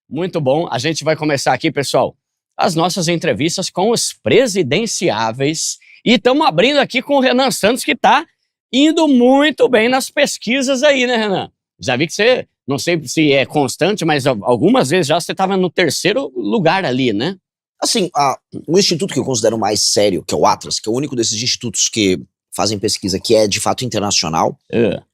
Muito bom. A gente vai começar aqui, pessoal, as nossas entrevistas com os presidenciáveis. E estamos abrindo aqui com o Renan Santos, que está indo muito bem nas pesquisas aí, né, Renan? Já vi que você, não sei se é constante, mas algumas vezes já você estava no 3º lugar ali, né? Assim, o instituto que eu considero mais sério, que é o Atlas, que é o único desses institutos que fazem pesquisa que é de fato internacional,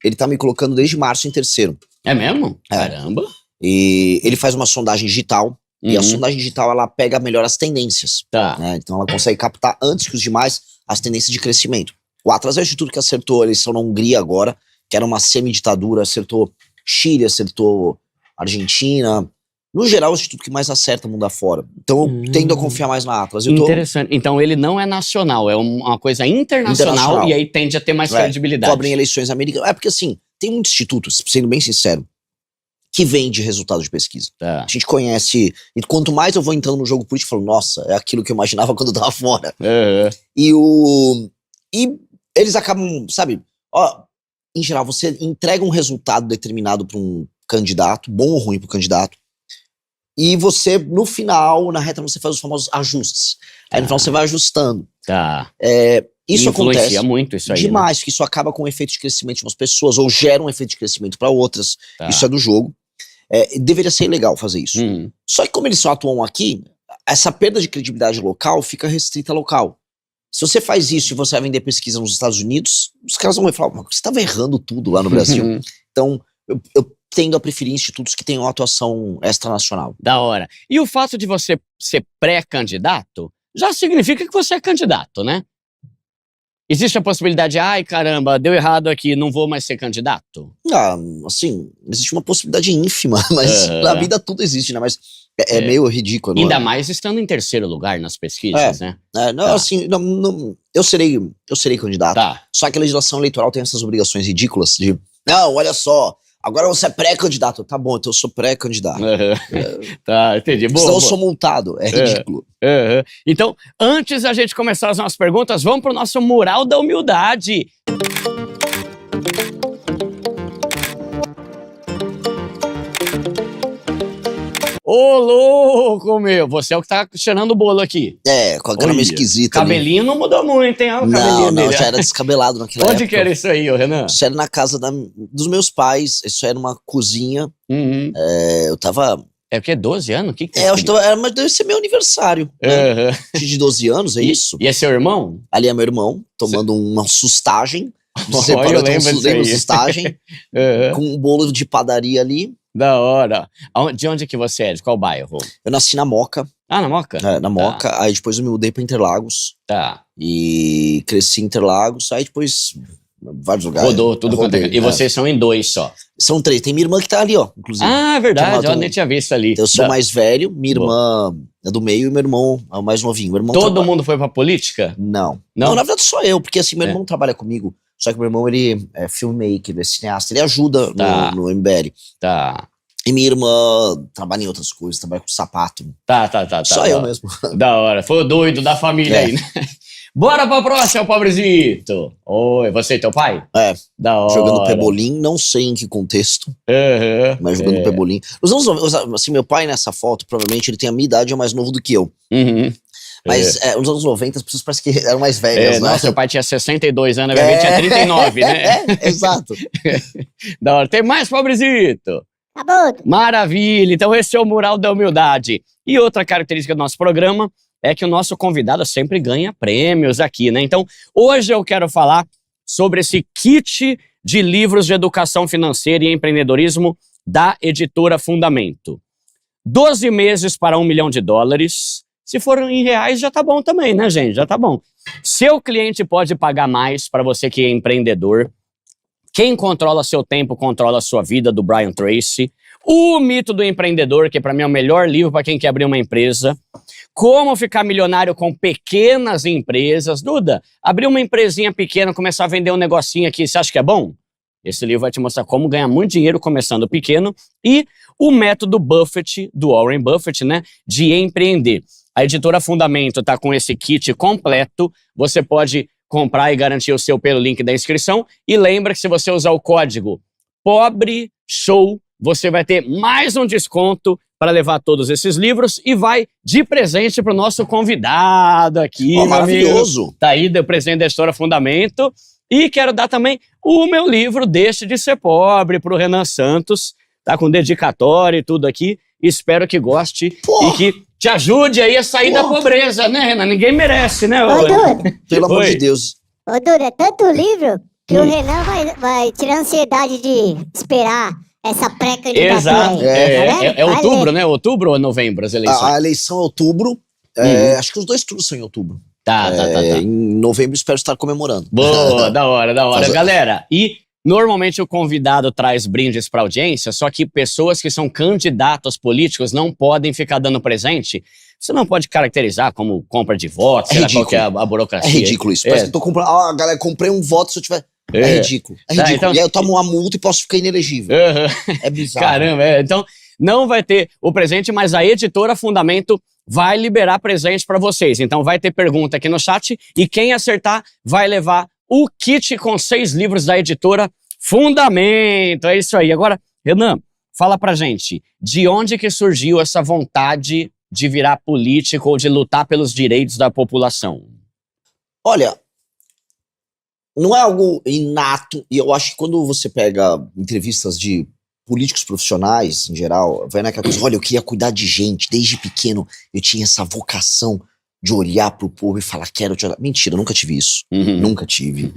ele tá me colocando desde março em 3º. É mesmo? É. Caramba! E ele faz uma sondagem digital, e a sondagem digital ela pega melhor as tendências. Tá. Né? Então ela consegue captar antes que os demais as tendências de crescimento. O Atlas é o instituto que acertou a eleição na Hungria agora, que era uma semi-ditadura, acertou Chile, acertou Argentina. No geral, é o instituto que mais acerta mundo afora. Então eu tendo a confiar mais na Atlas. Interessante. Então ele não é nacional, é uma coisa internacional. E aí tende a ter mais credibilidade. Cobrem eleições americanas. É porque assim, tem muitos institutos, sendo bem sincero, que vende resultado de pesquisa. Tá. A gente conhece, e quanto mais eu vou entrando no jogo político, eu falo, nossa, é aquilo que eu imaginava quando eu tava fora. E eles acabam, sabe, em geral, você entrega um resultado determinado para um candidato, bom ou ruim pro candidato, e você, no final, na reta, você faz os famosos ajustes. Aí no final você vai ajustando. Tá. Isso acontece muito isso aí, demais, porque isso acaba com um efeito de crescimento de umas pessoas, ou gera um efeito de crescimento para outras. Tá. Isso é do jogo. Deveria ser legal fazer isso. Só que como eles só atuam aqui, essa perda de credibilidade local fica restrita local. Se você faz isso e você vai vender pesquisa nos Estados Unidos, os caras vão falar, mas você estava errando tudo lá no Brasil. Então, eu tendo a preferir institutos que tenham atuação extranacional. Da hora. E o fato de você ser pré-candidato já significa que você é candidato, né? Existe a possibilidade de, ai caramba, deu errado aqui, não vou mais ser candidato? Assim, existe uma possibilidade ínfima, mas na vida tudo existe, né? Mas é meio ridículo. Ainda mais estando em 3º lugar nas pesquisas, né? Assim, eu serei candidato. Tá. Só que a legislação eleitoral tem essas obrigações ridículas de, não, olha só, agora você é pré-candidato. Tá bom, então eu sou pré-candidato. Tá, entendi. Senão eu sou multado, é ridículo. Então, antes da gente começar as nossas perguntas, vamos pro nosso Mural da Humildade. Ô, louco, meu! Você é o que tá cheirando o bolo aqui. Com a cara meio esquisita. Cabelinho não mudou muito, hein? Não, já era descabelado naquela época. Onde que era isso aí, ô Renan? Isso era na casa dos meus pais, isso era uma cozinha. Eu tava... É o quê? 12 anos? O que eu acho que mas deve ser meu aniversário. Né? De 12 anos, é isso? E é seu irmão? Ali é meu irmão, tomando uma sustagem. Eu lembro disso aí. Sustagem, com um bolo de padaria ali. Da hora. De onde que você é? De qual bairro? Eu nasci na Moca. Na Moca? Na Moca. Aí depois eu me mudei pra Interlagos. Tá. E cresci em Interlagos. Aí depois, vários lugares. Rodou tudo quanto é. E vocês são em 2 só? São 3. Tem minha irmã que tá ali, ó, inclusive. É verdade. Eu nem tinha visto ali. Eu sou mais velho, minha irmã é do meio e meu irmão é o mais novinho. Meu irmão Todo mundo foi pra política? Não, na verdade só eu, porque assim, meu irmão trabalha comigo. Só que meu irmão, ele é filmmaker, ele é cineasta, ele ajuda no MBL. Tá. E minha irmã trabalha em outras coisas, trabalha com sapato. Tá. Só eu mesmo. Da hora. Foi o doido da família aí, né? Bora pra próxima, pobrezito. Oi, você e teu pai? Da hora. Jogando pebolim, não sei em que contexto, mas jogando pebolim. Nos anos 90, assim, meu pai nessa foto, provavelmente ele tem a minha idade, é mais novo do que eu. Mas nos anos 90 as pessoas parecem que eram mais velhas, né? Nossa, seu pai tinha 62 anos, a minha tinha 39, né? Exato. Da hora. Tem mais, pobrezito? Acabou. Maravilha. Então esse é o Mural da Humildade. E outra característica do nosso programa é que o nosso convidado sempre ganha prêmios aqui, né? Então hoje eu quero falar sobre esse kit de livros de educação financeira e empreendedorismo da editora Fundamento. 12 meses para $1 milhão. Se for em reais, já tá bom também, né, gente? Já tá bom. Seu cliente pode pagar mais para você que é empreendedor. Quem controla seu tempo, controla a sua vida, do Brian Tracy. O Mito do Empreendedor, que para mim é o melhor livro para quem quer abrir uma empresa. Como ficar milionário com pequenas empresas. Duda, abrir uma empresinha pequena, começar a vender um negocinho aqui, você acha que é bom? Esse livro vai te mostrar como ganhar muito dinheiro começando pequeno. E o Método Buffett, do Warren Buffett, né, de empreender. A editora Fundamento está com esse kit completo. Você pode comprar e garantir o seu pelo link da inscrição. E lembra que se você usar o código POBRESHOW você vai ter mais um desconto para levar todos esses livros e vai de presente para o nosso convidado aqui. Maravilhoso! Tá aí, deu presente da Editora Fundamento. E quero dar também o meu livro Deixe de Ser Pobre para o Renan Santos. Tá com dedicatória e tudo aqui. Espero que goste e que te ajude aí a sair da pobreza, né, Renan? Ninguém merece, né? Ô, Duda. Pelo amor de Deus. Ô, Duda, é tanto livro que o Renan vai tirar a ansiedade de esperar essa pré-candidatura. Exato. Aí. É outubro, né? Outubro ou novembro as eleições? A eleição é outubro. Acho que os 2 turnos são em outubro. Tá. Em novembro espero estar comemorando. Boa, da hora. Galera, e normalmente o convidado traz brindes pra audiência, só que pessoas que são candidatos políticos não podem ficar dando presente. Você não pode caracterizar como compra de votos, sei lá qual que é a burocracia. É ridículo isso. Parece que eu tô comprando. Galera, comprei um voto se eu tiver. É ridículo. Tá, então... E aí eu tomo uma multa e posso ficar inelegível. É bizarro. Caramba, então não vai ter o presente, mas a Editora Fundamento vai liberar presente para vocês. Então vai ter pergunta aqui no chat e quem acertar vai levar o kit com 6 livros da Editora Fundamento. É isso aí. Agora, Renan, fala pra gente, de onde que surgiu essa vontade de virar político ou de lutar pelos direitos da população? Olha, não é algo inato, e eu acho que quando você pega entrevistas de políticos profissionais, em geral, vai naquela coisa, olha, eu queria cuidar de gente, desde pequeno eu tinha essa vocação de olhar pro povo e falar, quero te ajudar. Mentira, eu nunca tive isso, nunca tive.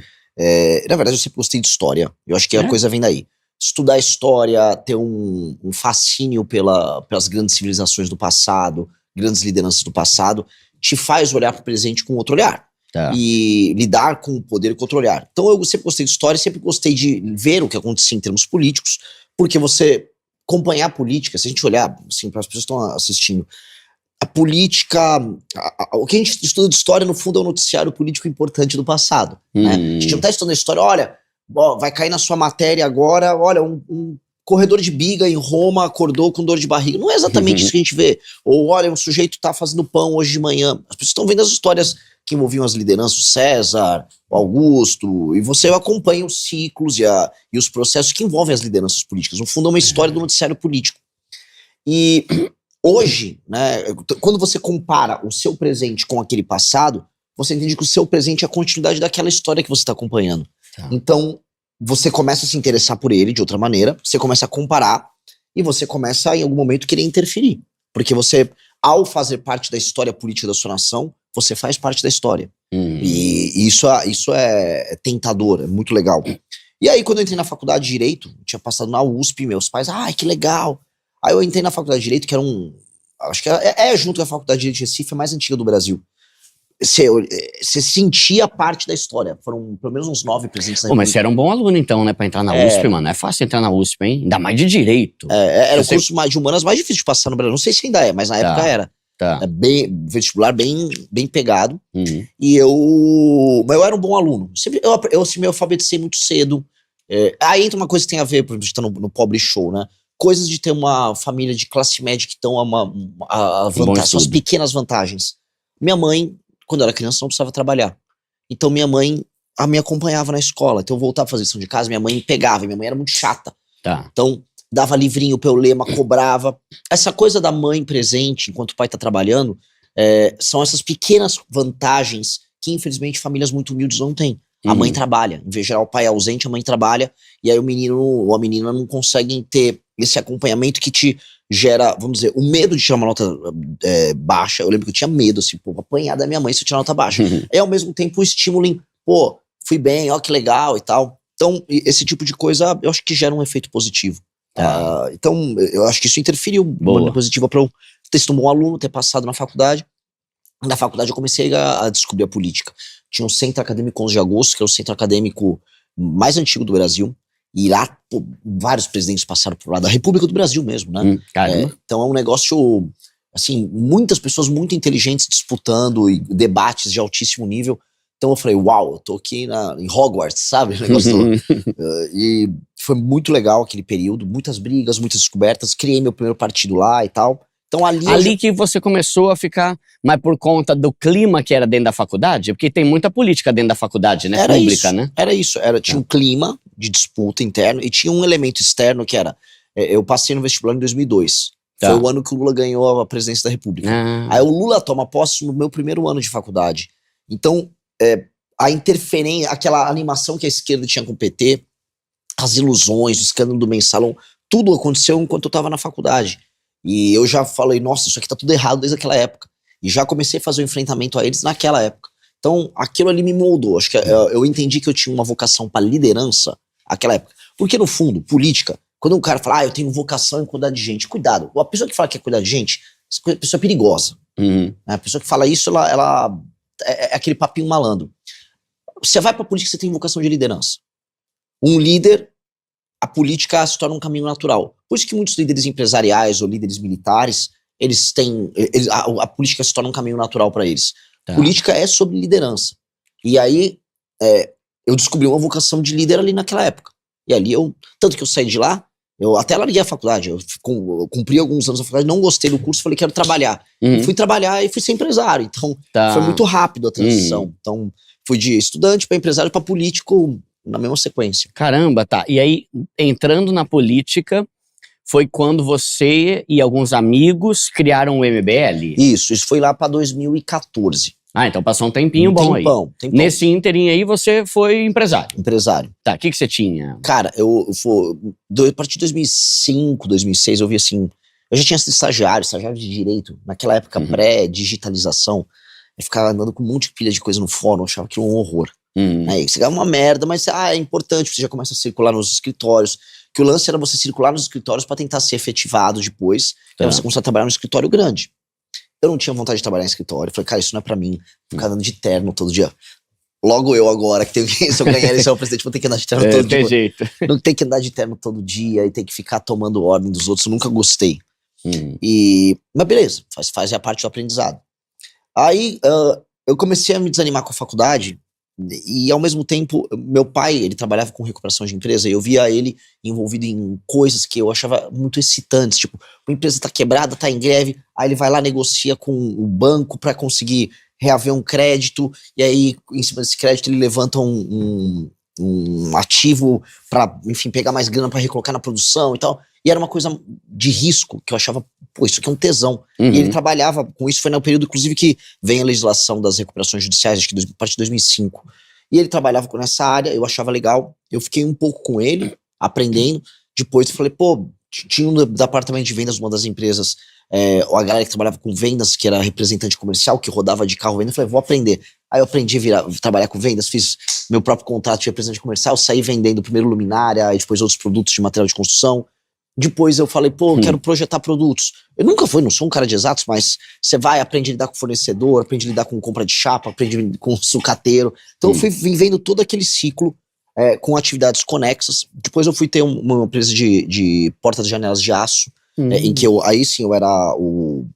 Na verdade, eu sempre gostei de história, eu acho que a coisa vem daí. Estudar história, ter um fascínio pelas grandes civilizações do passado, grandes lideranças do passado, te faz olhar pro presente com outro olhar. Tá. E lidar com o poder com outro olhar. Então eu sempre gostei de história, sempre gostei de ver o que acontecia em termos políticos, porque você acompanhar a política, se a gente olhar, assim, para as pessoas que estão assistindo, a política, o que a gente estuda de história, no fundo, é um noticiário político importante do passado. Né? A gente não está estudando a história, olha, vai cair na sua matéria agora, olha, um corredor de biga em Roma acordou com dor de barriga. Não é exatamente isso que a gente vê. Ou, olha, um sujeito está fazendo pão hoje de manhã. As pessoas estão vendo as histórias que envolviam as lideranças, o César, o Augusto, e você acompanha os ciclos e os processos que envolvem as lideranças políticas. No fundo, é uma história do noticiário político. E hoje, né, quando você compara o seu presente com aquele passado, você entende que o seu presente é a continuidade daquela história que você está acompanhando. Tá. Então, você começa a se interessar por ele de outra maneira, você começa a comparar, e você começa, em algum momento, querer interferir. Porque você, ao fazer parte da história política da sua nação, você faz parte da história. E isso é tentador, é muito legal. E aí, quando eu entrei na faculdade de Direito, tinha passado na USP, meus pais, ai, que legal. Aí eu entrei na faculdade de Direito, que era acho que junto com a faculdade de Direito de Recife, a mais antiga do Brasil. Você sentia parte da história. Foram pelo menos uns 9 presidentes da República. Mas você era um bom aluno, então, né, pra entrar na USP, mano. É fácil entrar na USP, hein? Ainda mais de Direito. Era o curso de humanas mais difícil de passar no Brasil. Não sei se ainda é, mas na época era. Tá. Vestibular bem pegado. E mas eu era um bom aluno. Eu me alfabetizei muito cedo. Aí entra uma coisa que tem a ver, por exemplo, a gente tá no Pobre Show, né? Coisas de ter uma família de classe média que estão a vantagem, são as pequenas vantagens. Minha mãe, quando eu era criança, não precisava trabalhar. Então minha mãe me acompanhava na escola. Então eu voltava a fazer lição de casa, minha mãe me pegava. Minha mãe era muito chata. Tá. Então dava livrinho pra eu ler, cobrava. Essa coisa da mãe presente enquanto o pai tá trabalhando, são essas pequenas vantagens que, infelizmente, famílias muito humildes não têm. A mãe trabalha. Em vez de gerar o pai ausente, a mãe trabalha. E aí o menino ou a menina não conseguem ter esse acompanhamento que te gera, vamos dizer, o medo de tirar uma nota baixa. Eu lembro que eu tinha medo, assim, pô, apanhar da minha mãe se eu tirar nota baixa. E ao mesmo tempo o estímulo em, pô, fui bem, ó, que legal e tal. Então, esse tipo de coisa, eu acho que gera um efeito positivo. Então, eu acho que isso interferiu de maneira positiva para eu ter sido um bom aluno, ter passado na faculdade. Na faculdade eu comecei a descobrir a política. Tinha o Centro Acadêmico 11 de Agosto, que é o centro acadêmico mais antigo do Brasil. E lá, pô, vários presidentes passaram por lá, da República do Brasil mesmo, né? Então é um negócio, assim, muitas pessoas muito inteligentes disputando e debates de altíssimo nível. Então eu falei, uau, eu tô aqui em Hogwarts, sabe? O negócio e foi muito legal aquele período, muitas brigas, muitas descobertas. Criei meu primeiro partido lá e tal. Então ali que você começou a ficar, mas por conta do clima que era dentro da faculdade? Porque tem muita política dentro da faculdade, né? Pública, né? Era isso, tinha um clima de disputa interno e tinha um elemento externo que era, Eu passei no vestibular em 2002. Tá. Foi o ano que o Lula ganhou a presidência da República. Aí o Lula toma posse no meu primeiro ano de faculdade. Então, a interferência, aquela animação que a esquerda tinha com o PT, as ilusões, o escândalo do Mensalão, tudo aconteceu enquanto eu estava na faculdade. E eu já falei, nossa, isso aqui tá tudo errado desde aquela época. E já comecei a fazer o enfrentamento a eles naquela época. Então, aquilo ali me moldou. Acho que eu entendi que eu tinha uma vocação para liderança naquela época. Porque, no fundo, política, quando um cara fala, eu tenho vocação em cuidar de gente, cuidado. A pessoa que fala que quer cuidar de gente, essa pessoa é perigosa. A pessoa que fala isso, ela é aquele papinho malandro. Você vai pra política, você tem vocação de liderança. Um líder, a política se torna um caminho natural. Por isso que muitos líderes empresariais ou líderes militares, a política se torna um caminho natural para eles. Tá. Política é sobre liderança. E aí, eu descobri uma vocação de líder ali naquela época. E ali tanto que eu saí de lá, eu até larguei a faculdade, eu cumpri alguns anos da faculdade, não gostei do curso, falei, quero trabalhar. Fui trabalhar e fui ser empresário. Então, foi muito rápido a transição. Então, fui de estudante para empresário para político na mesma sequência. Caramba, tá. E aí, entrando na política, foi quando você e alguns amigos criaram o MBL? Isso foi lá para 2014. Ah, então passou um tempinho bom aí. Tempão. Nesse ínterim aí, você foi empresário? Empresário. Tá, o que você tinha? Cara, a partir de 2005, 2006, eu vi assim... Eu já tinha sido estagiário de direito. Naquela época, pré-digitalização. Eu ficava andando com um monte de pilha de coisa no fórum, eu achava aquilo um horror. Aí você ganhava uma merda, mas é importante, você já começa a circular nos escritórios. Que o lance era você circular nos escritórios para tentar ser efetivado depois. Aí você começar a trabalhar no escritório grande. Eu não tinha vontade de trabalhar em escritório. Eu falei, cara, isso não é pra mim. Ficar andando de terno todo dia. Logo eu agora, que tenho que, se eu ganhar eleição ao presidente, vou ter que andar de terno todo dia. Tem jeito. Não tem que andar de terno todo dia e ter que ficar tomando ordem dos outros. Eu nunca gostei. Mas beleza, faz a parte do aprendizado. Aí eu comecei a me desanimar com a faculdade. E ao mesmo tempo, meu pai, ele trabalhava com recuperação de empresa, e eu via ele envolvido em coisas que eu achava muito excitantes, tipo, uma empresa tá quebrada, tá em greve, aí ele vai lá, negocia com o banco para conseguir reaver um crédito, e aí em cima desse crédito ele levanta um ativo para, enfim, pegar mais grana para recolocar na produção e tal. E era uma coisa de risco que eu achava, pô, isso aqui é um tesão. E ele trabalhava com isso, foi no período, inclusive, que vem a legislação das recuperações judiciais, acho que a partir de 2005. E ele trabalhava nessa área, eu achava legal. Eu fiquei um pouco com ele, aprendendo. Depois eu falei, pô, tinha um departamento de vendas, uma das empresas, a galera que trabalhava com vendas, que era representante comercial, que rodava de carro venda. Eu falei, vou aprender. Aí eu aprendi a trabalhar com vendas, fiz meu próprio contrato de representante comercial, saí vendendo primeiro luminária, e depois outros produtos de material de construção. Depois eu falei, pô, quero projetar produtos. Eu nunca não sou um cara de exatos, mas você vai, aprende a lidar com fornecedor, aprende a lidar com compra de chapa, aprende com sucateiro. Então eu fui vivendo todo aquele ciclo com atividades conexas. Depois eu fui ter uma empresa de portas e janelas de aço, em que aí sim eu era o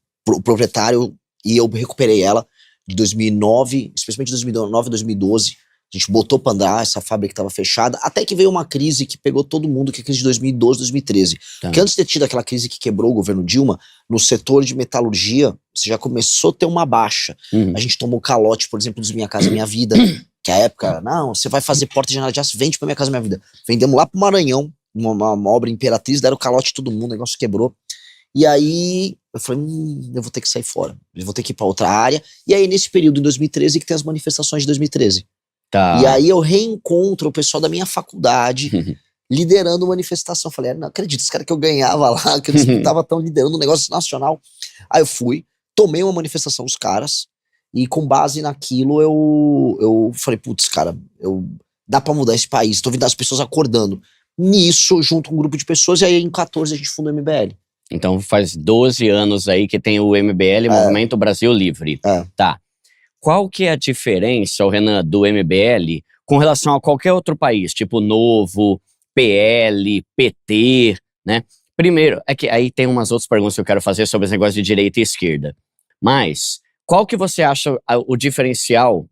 proprietário, e eu recuperei ela de 2009, especialmente 2009, 2012. A gente botou pra andar, essa fábrica estava fechada, até que veio uma crise que pegou todo mundo, que é a crise de 2012, 2013. Porque antes de ter tido aquela crise que quebrou o governo Dilma, no setor de metalurgia, você já começou a ter uma baixa. A gente tomou calote, por exemplo, dos Minha Casa Minha Vida, que a época, não, você vai fazer porta de janela de aço, vende pra Minha Casa Minha Vida. Vendemos lá pro Maranhão, uma obra Imperatriz, deram calote todo mundo, o negócio quebrou. E aí eu falei, eu vou ter que sair fora, eu vou ter que ir pra outra área. E aí nesse período, em 2013, que tem as manifestações de 2013. Tá. E aí eu reencontro o pessoal da minha faculdade liderando manifestação. Eu falei, não acredito, os caras que eu ganhava lá, que eu disputava, tão liderando um negócio nacional. Aí eu fui, tomei uma manifestação dos caras, e com base naquilo eu falei, putz, cara, dá pra mudar esse país, tô vendo as pessoas acordando. Nisso, junto com um grupo de pessoas, e aí em 14 a gente fundou o MBL. Então faz 12 anos aí que tem o MBL, Movimento Brasil Livre. Tá. Qual que é a diferença, Renan, do MBL com relação a qualquer outro país, tipo Novo, PL, PT, né? Primeiro, é que aí tem umas outras perguntas que eu quero fazer sobre esse negócio de direita e esquerda. Mas, qual que você acha o diferencial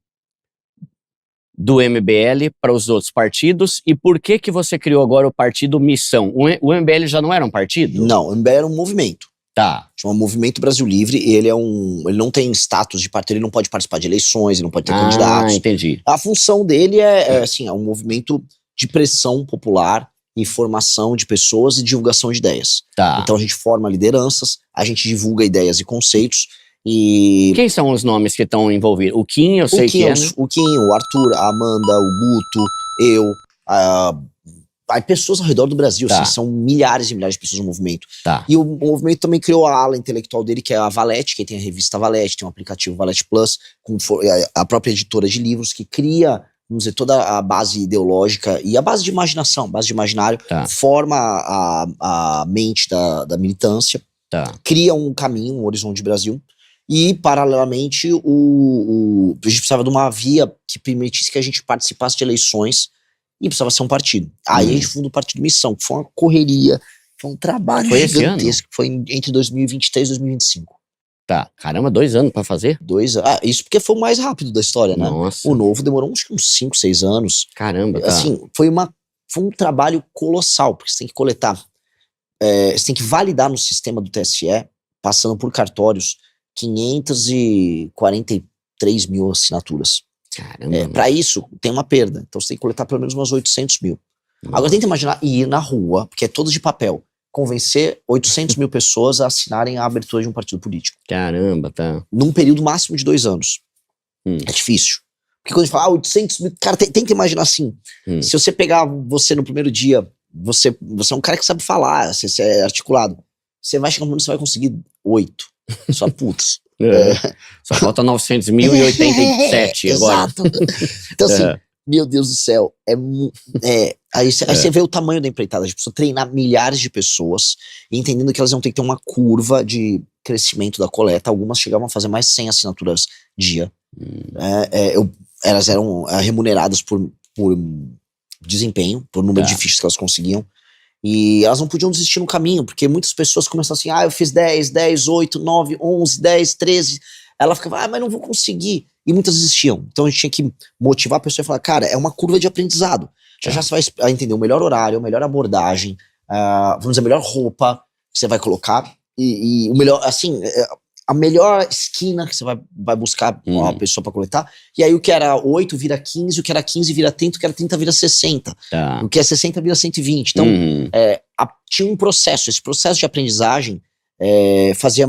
do MBL para os outros partidos e por que que você criou agora o partido Missão? O MBL já não era um partido? Não, o MBL era um movimento. Tá. Chama Movimento Brasil Livre, e ele não tem status de partido, ele não pode participar de eleições, ele não pode ter candidatos. Entendi. A função dele é um movimento de pressão popular e formação de pessoas e divulgação de ideias. Tá. Então a gente forma lideranças, a gente divulga ideias e conceitos. E Quem são os nomes que estão envolvidos? O Kim, eu sei que é, né? O Kim, o Arthur, a Amanda, o Guto, eu, aí pessoas ao redor do Brasil, Tá. assim, são milhares e milhares de pessoas no movimento. Tá. E o movimento também criou a ala intelectual dele, que é a Valete, que tem a revista Valete, tem um aplicativo Valete Plus, com a própria editora de livros, que cria, vamos dizer, toda a base ideológica e a base de imaginação, base de imaginário, Tá. forma a mente da militância, Tá. cria um caminho, um horizonte de Brasil. E, paralelamente, a gente precisava de uma via que permitisse que a gente participasse de eleições e precisava ser um partido. Aí a gente fundou o Partido Missão, que foi uma correria, foi um trabalho Foi esse gigantesco. Foi entre 2023 e 2025. Tá. Caramba, 2 anos pra fazer? 2 anos. Isso porque foi o mais rápido da história, né? Nossa. O Novo demorou uns 5, 6 anos. Caramba, tá. Assim, foi um trabalho colossal, porque você tem que coletar, você tem que validar no sistema do TSE, passando por cartórios, 543 mil assinaturas. Caramba. Para isso, tem uma perda. Então você tem que coletar pelo menos umas 800 mil. Agora tenta imaginar ir na rua, porque é todo de papel, convencer 800 mil pessoas a assinarem a abertura de um partido político. Caramba, tá. Num período máximo de 2 anos. É difícil. Porque quando a gente fala 800 mil, cara, tenta imaginar assim. Se você pegar você no primeiro dia, você é um cara que sabe falar, você é articulado. Você vai chegar no momento que você vai conseguir 8. Só putz. Só falta 900.087 agora. Exato. Então assim, meu Deus do céu, aí você vê o tamanho da empreitada. A gente precisa treinar milhares de pessoas, entendendo que elas vão ter que ter uma curva de crescimento da coleta. Algumas chegavam a fazer mais 100 assinaturas dia. Elas eram remuneradas por desempenho, por número de fichas que elas conseguiam. E elas não podiam desistir no caminho, porque muitas pessoas começaram assim, eu fiz 10, 8, 9, 11, 10, 13. Ela ficava, mas não vou conseguir. E muitas desistiam. Então a gente tinha que motivar a pessoa e falar, cara, é uma curva de aprendizado. Já você vai entender o melhor horário, a melhor abordagem, vamos dizer, a melhor roupa que você vai colocar. E o melhor, assim, a melhor esquina que você vai buscar uma pessoa pra coletar. E aí o que era 8 vira 15, o que era 15 vira 30, o que era 30 vira 60. Tá. O que é 60 vira 120. Então, tinha um processo. Esse processo de aprendizagem fazia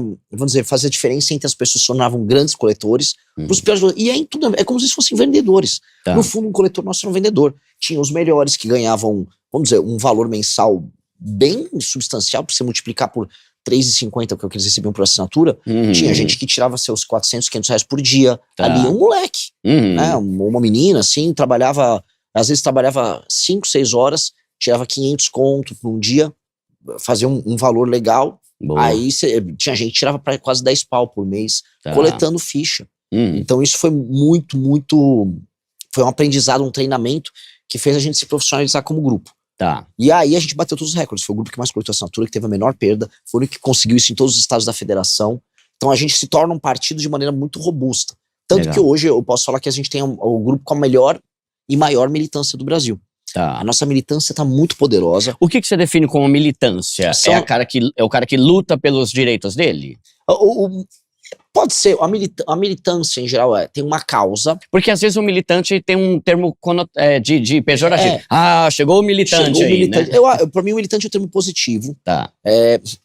diferença entre as pessoas que se tornavam grandes coletores pros piores. E aí tudo é como se fossem vendedores. Tá. No fundo, um coletor nosso era um vendedor. Tinha os melhores que ganhavam, vamos dizer, um valor mensal bem substancial, para você multiplicar por 3,50, que é o que eles recebiam por assinatura. Tinha gente que tirava seus 400, 500 reais por dia. Tá. Ali, um moleque, né? Uma menina, assim, às vezes trabalhava 5, 6 horas, tirava 500 conto por um dia, fazia um valor legal. Boa. Aí tinha gente que tirava pra quase 10 pau por mês, coletando ficha. Então isso foi foi um aprendizado, um treinamento que fez a gente se profissionalizar como grupo. Tá. E aí a gente bateu todos os recordes. Foi o grupo que mais coletou assinatura, que teve a menor perda. Foi o que conseguiu isso em todos os estados da federação. Então a gente se torna um partido de maneira muito robusta. Tanto Legal. que hoje eu posso falar que a gente tem o grupo com a melhor e maior militância do Brasil. Tá. A nossa militância tá muito poderosa. O que você define como militância? São- É o cara que luta pelos direitos dele? Pode ser, a militância em geral tem uma causa. Porque às vezes o militante tem um termo de pejorativo. Chegou o militante Chegou o aí, militante. né? Pra mim o militante é um termo positivo. Tá.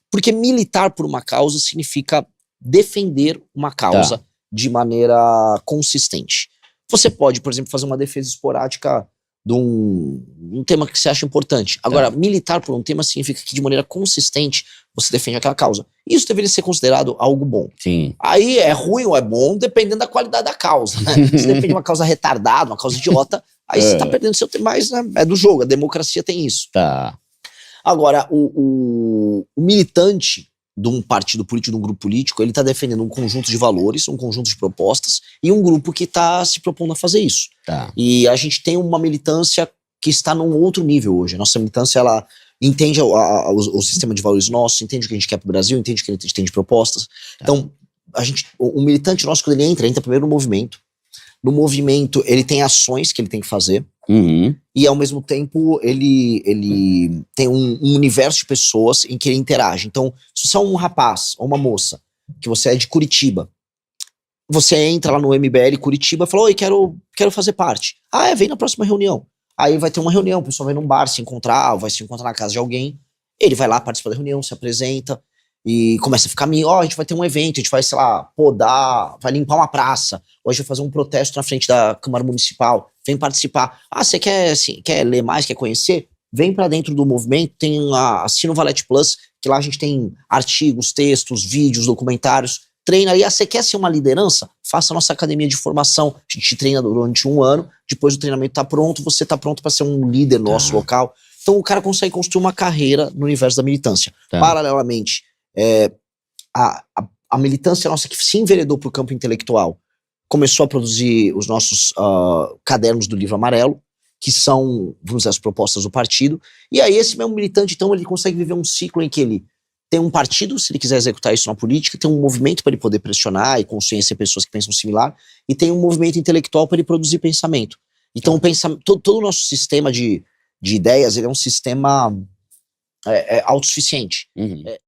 Porque militar por uma causa significa defender uma causa de maneira consistente. Você pode, por exemplo, fazer uma defesa esporádica de um tema que você acha importante. Agora, militar por um tema significa que de maneira consistente você defende aquela causa. Isso deveria ser considerado algo bom. Sim. Aí é ruim ou é bom, dependendo da qualidade da causa, né? Se defende uma causa retardada, uma causa idiota, aí você tá perdendo seu tempo, mas né, é do jogo, a democracia tem isso. Tá. Agora, o militante de um partido político, de um grupo político, ele tá defendendo um conjunto de valores, um conjunto de propostas, e um grupo que tá se propondo a fazer isso. Tá. E a gente tem uma militância que está num outro nível hoje. A nossa militância, ela entende o sistema de valores nosso, entende o que a gente quer pro Brasil, entende o que a gente tem de propostas. Então, o militante nosso, quando ele entra primeiro no movimento. No movimento, ele tem ações que ele tem que fazer. E ao mesmo tempo ele tem um universo de pessoas em que ele interage. Então, se você é um rapaz ou uma moça, que você é de Curitiba, você entra lá no MBL Curitiba e fala, oi, quero fazer parte. Vem na próxima reunião. Aí vai ter uma reunião, o pessoal vai num bar se encontrar, ou vai se encontrar na casa de alguém. Ele vai lá, participa da reunião, se apresenta e começa a ficar amigo. Ó, a gente vai ter um evento, a gente vai, sei lá, podar, vai limpar uma praça. Ou a gente vai fazer um protesto na frente da Câmara Municipal. Vem participar. Ah, você quer, assim, quer ler mais, quer conhecer? Vem pra dentro do movimento, tem assina o Valete Plus, que lá a gente tem artigos, textos, vídeos, documentários. Treina aí. Ah, você quer ser uma liderança? Faça a nossa academia de formação. A gente treina durante 1 ano, depois o treinamento tá pronto, você tá pronto para ser um líder nosso local. Então o cara consegue construir uma carreira no universo da militância. Paralelamente, a militância nossa que se enveredou pro campo intelectual começou a produzir os nossos cadernos do Livro Amarelo, que são, vamos dizer, as propostas do partido. E aí esse mesmo militante, então, ele consegue viver um ciclo em que ele tem um partido, se ele quiser executar isso na política, tem um movimento para ele poder pressionar e conhecer pessoas que pensam similar, e tem um movimento intelectual para ele produzir pensamento. Então, todo o nosso sistema de ideias, ele é um sistema autossuficiente.